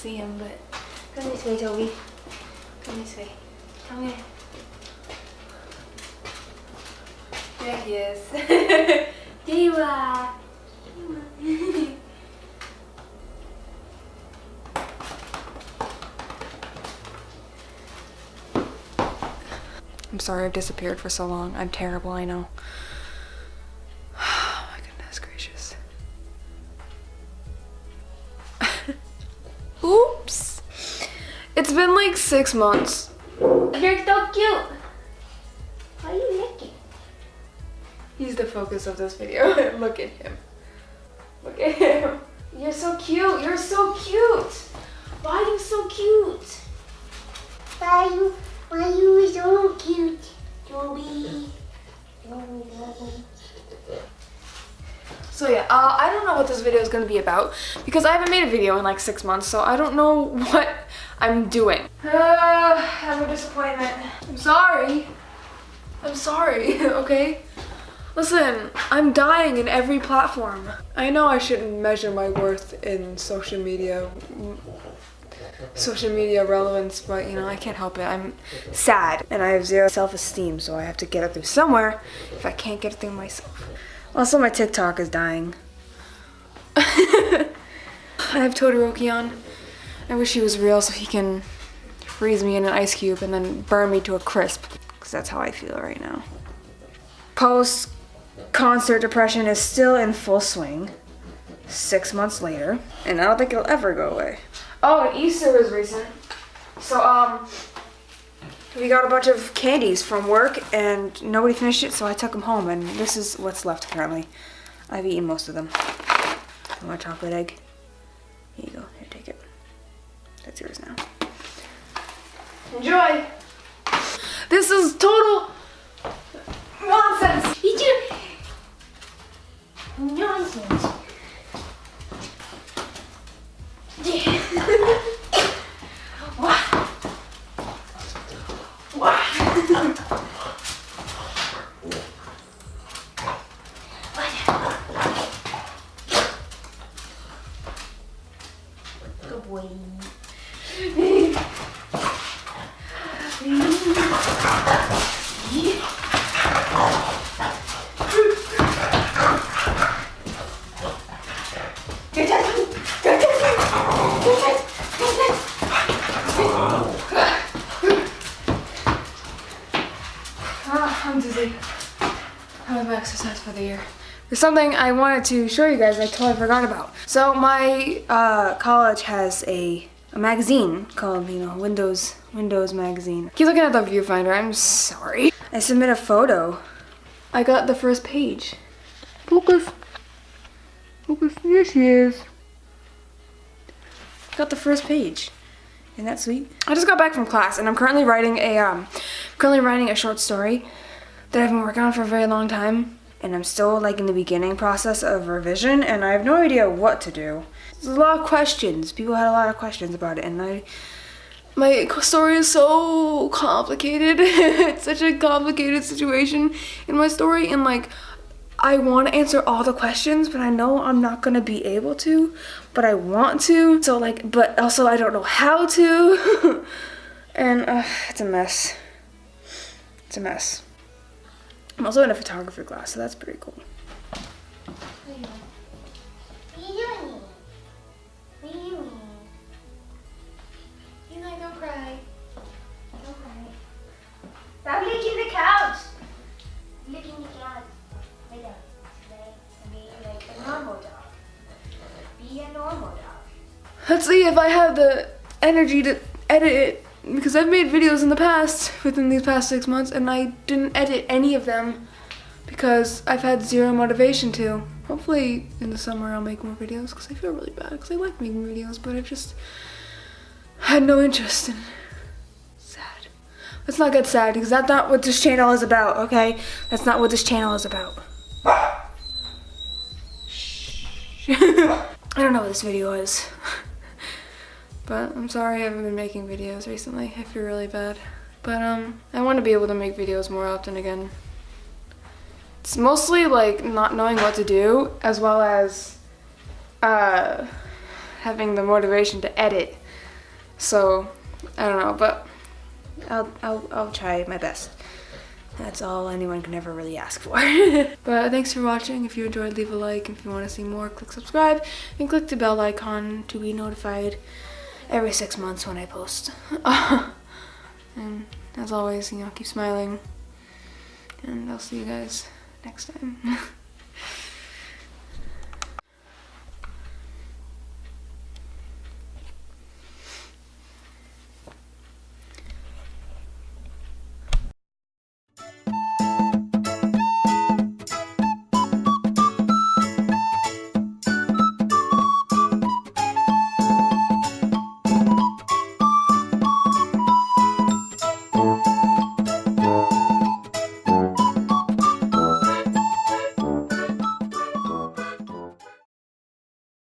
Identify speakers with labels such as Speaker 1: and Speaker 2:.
Speaker 1: see him, but come this way, Toby. Come this way. Come here. There he is. There you are. I'm sorry I've disappeared for so long. I'm terrible, I know. Oh my goodness gracious. Oops. It's been like 6 months. You're so cute. Why are you licking? He's the focus of this video. Look at him. Look at him. You're so cute. You're so cute. Why are you so cute?
Speaker 2: Why you so cute, Toby?
Speaker 1: So yeah, I don't know what this video is going to be about because I haven't made a video in like 6 months, so I don't know what I'm doing. I'm a disappointment. I'm sorry. I'm sorry, okay? Listen, I'm dying in every platform. I know I shouldn't measure my worth in social media relevance, but you know, I can't help it. I'm sad and I have zero self-esteem, so I have to get it through somewhere if I can't get it through myself. Also, my TikTok is dying. I have Todoroki on. I wish he was real so he can freeze me in an ice cube and then burn me to a crisp, because that's how I feel right now. Post-concert depression is still in full swing 6 months later, and I don't think it'll ever go away. Oh, and Easter was recent. So, we got a bunch of candies from work and nobody finished it, so I took them home, and this is what's left apparently. I've eaten most of them. You want a chocolate egg? Here you go. Here, take it. That's yours now. Enjoy! This is total nonsense!
Speaker 2: Nonsense. Good boy.
Speaker 1: I'm dizzy. I'm exercise for the year. There's something I wanted to show you guys I totally forgot about. So my college has a magazine called, you know, Windows magazine. Keep looking at the viewfinder, I'm sorry. I submit a photo. I got the first page. Focus. Focus, here she is. Got the first page. Isn't that sweet? I just got back from class and I'm currently writing a short story that I've been working on for a very long time, and I'm still like in the beginning process of revision and I have no idea what to do. There's a lot of questions. People had a lot of questions about it, and my story is so complicated. It's such a complicated situation in my story, and like I want to answer all the questions, but I know I'm not gonna be able to, but I want to. So like, but also I don't know how to. And it's a mess. It's a mess. I'm also in a photography class, so that's pretty cool.
Speaker 2: What are you doing? What are you doing?
Speaker 1: Eli, don't cry.
Speaker 2: Don't cry.
Speaker 1: Stop licking the couch.
Speaker 2: Licking the cat. Lay down. Be like a normal dog. Be a normal dog.
Speaker 1: Let's see if I have the energy to edit it, because I've made videos in the past, within these past 6 months, and I didn't edit any of them because I've had zero motivation to. Hopefully in the summer I'll make more videos, because I feel really bad, because I like making videos, but I just had no interest in. Sad. Let's not get sad, because that's not what this channel is about, okay? That's not what this channel is about. Shh. I don't know what this video is. But I'm sorry I haven't been making videos recently. I feel really bad. But I want to be able to make videos more often again. It's mostly like not knowing what to do, as well as having the motivation to edit. So I don't know, but I'll try my best. That's all anyone can ever really ask for. But thanks for watching. If you enjoyed, leave a like. If you want to see more, click subscribe and click the bell icon to be notified every 6 months when I post. And as always, keep smiling. And I'll see you guys next time.